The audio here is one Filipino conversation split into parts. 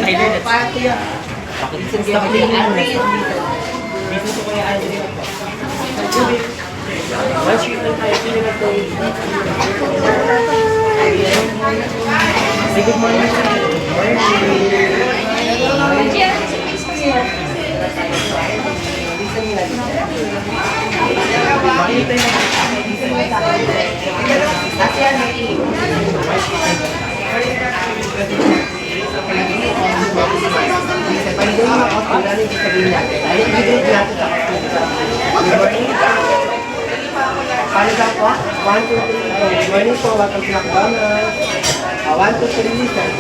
Parang kuya. Pakilisan sa Andrea. Dito ko kuya Andrea po. One street lang tayo. Sino na ito? Say good morning. Makita niyo. Kasi yan may pwede yung mga kotula na yung sabihin natin. Dahil i-grade natin sa kotula. Good morning. Paano daw po? 1, 2, 3, go. Good morning po. Welcome to McDonald's. 1, 2, 3, listen.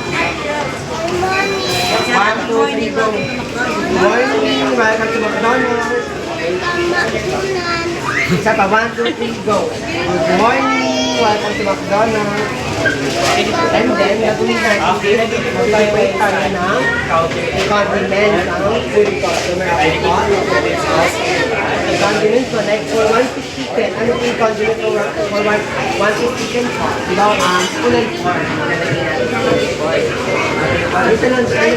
1, 2, 3, go. Good morning. Welcome to McDonald's. Isa pa, 1, 2, 3, go. Good morning. Welcome to McDonald's. And then, gagawin natin, mag-wait tayo ng condiments ng food customer ako. Condiments po, like for 150 chicken, ano po yung condiment for 150 chicken po? Diba, kulay corn. Ito lang, kaya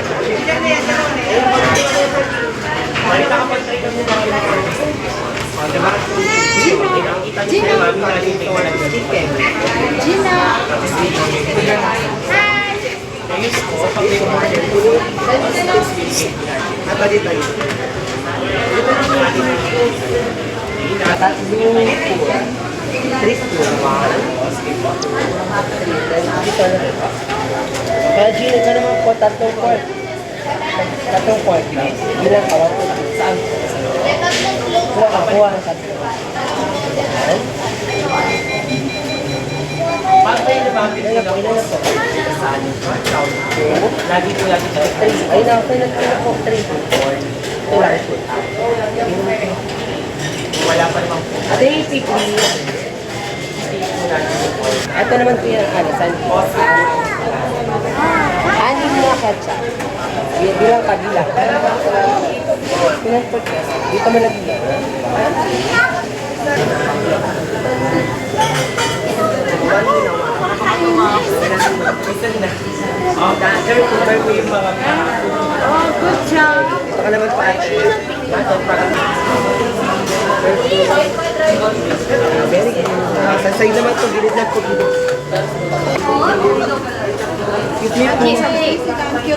Gina, ka naman po, tatlong quart. Tatlong quart. Bilang kawat po. Saan? Kuha ng tatlong. Pagkain na ba? Ilan na po? Saan yung quart? Lagi po. Ayun na, kailan po? 3. 4. Wala po. Wala pa naman po. Ito yung pipili. Ito naman po yung saan po? Anim na ketchup. Bilang kabilang. Pinagpot ka. Dito mo nabilang. Oh, good job. Baka naman pa ate. Very good. Sansay naman ito. Gilid lang po. Cute niya po. Cute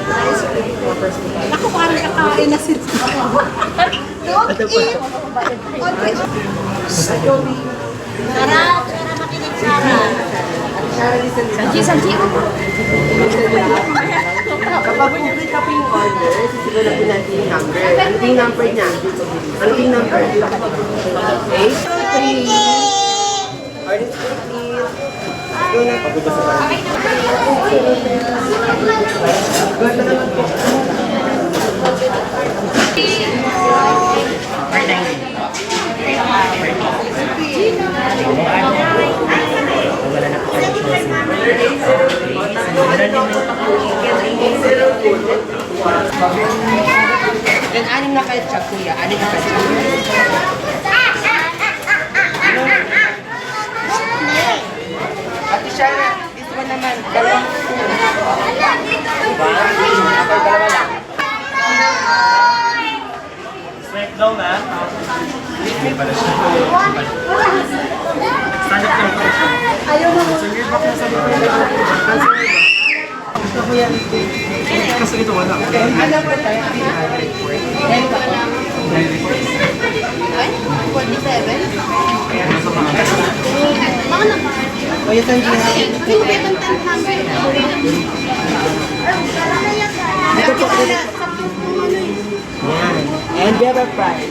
ice cream. Ako parang kakain na sila. Don't eat. Sarah, makinig Sarah. Sanji. Kapag complete ka po yung order, sisimulan po natin yung number. Ano po yung number niya? Ano po yung number? 8, 3. Orange po, please. Go na. Pagbuba sa parang. Go na naman po. Wala na po kayo choice. Then, anim na ketchup, kuya. Anim na ketchup. Ate Shara, this one naman. Dalawang spoon. Ako, dalawa lang. Snack daw na. May pala siya. Stand up lang pala siya. Ayaw mo. Sige, back na sa Ito kuya. kasi ito wala. Ano po tayo? 47? Baka na. Kuya Sanji. Sino ba itong tent number? Ito po. Yan. And we have a price.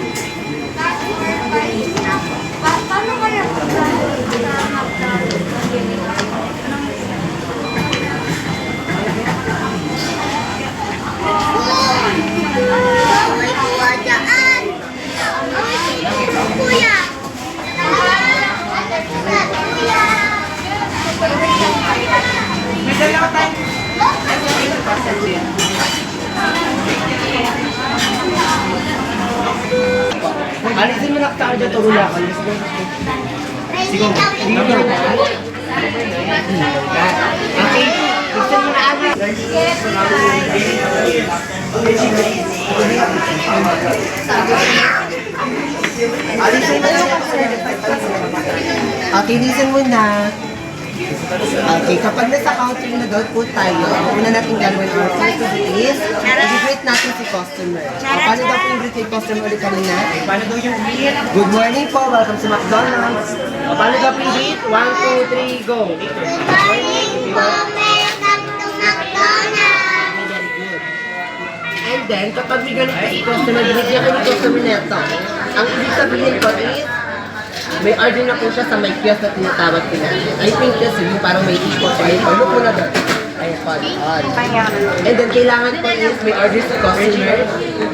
Paano kaya? Kuya! May dalawa tayo. Alisin mo na ka dyan, turula ka. Sige, dito na. Okay, gusto mo na agad. Alisin mo na. Okay, listen mo na. Okay, kapag nasa counter na daw po tayo, ang una natin gagawin or first is, i-greet natin si customer. Paano daw po yung greet yung customer ulit kanina? Paano daw yung greet? Good morning po, welcome to McDonald's. Paano daw po yung greet? 1, 2, 3, go. Very good. And then, kapag may ganito si customer, binigyan kayo ni customer neto. Ang ibig sabihin ko is, may order na po siya sa may kiosk na tinatawag ko natin. I think kasi yung parang may ikot sa ito. Look mo na doon. Ay, on. And then, kailangan po is may order sa customer.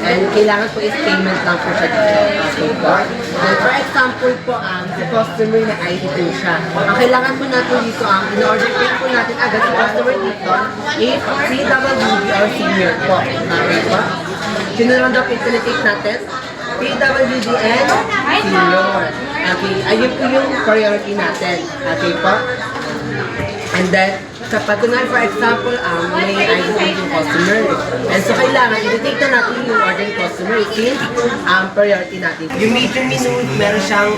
And kailangan po is payment lang po siya dito. Okay po. And for example po, si customer na ID po siya. Ang kailangan po natin dito, in-order po natin agad sa customer dito is PWD or senior po. Okay po. Sino naman daw pinitake natin? PWD and senior. Okay, ayun po yung priority natin. Okay po? And then, kapag kunwari for example, may ID po yung customer. And so, kailangan, i-take na natin yung order ng customer since priority natin. Yung medium menu, meron siyang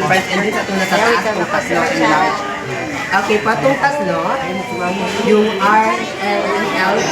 front and sa itong nasa taas, itong tatlo and large. Okay, patong tatlo, yung R, L, and L,